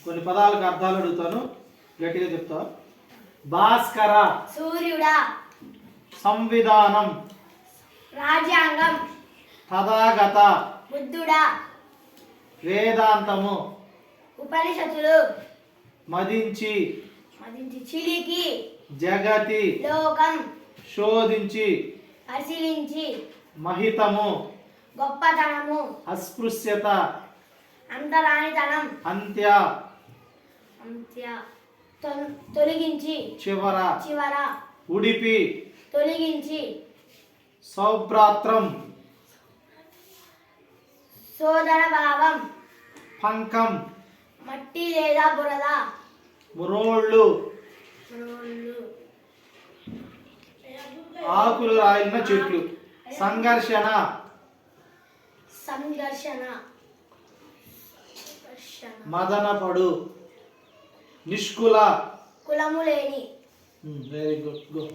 కొన్ని పదాలకు అర్థాలు అడుగుతాను, గట్టిగా చెప్తా. భాస్కర, సూర్యుడా. సంవిధానం, రాజ్యాంగం. తథాగత, బుద్ధుడా. వేదాంతము, ఉపనిషత్తులు. మదించి, చిలికి. జగతి, లోకం. శోధించి, పరిశీలించి. మహితము, గొప్పతనము. అస్పృశ్యత, అంతరానితనం. అంత్య, తొలగించి. చివర, ఉడిపి, తొలగించి. సౌభ్రాత్రం, సోదర భావం. పంకం, మట్టి లేదా బురద. మురోళ్ళు, ఆకులు రాలిన చెట్లు. సంఘర్షణ, మదనపడు, నిష్కుల, కులము లేని. Very good.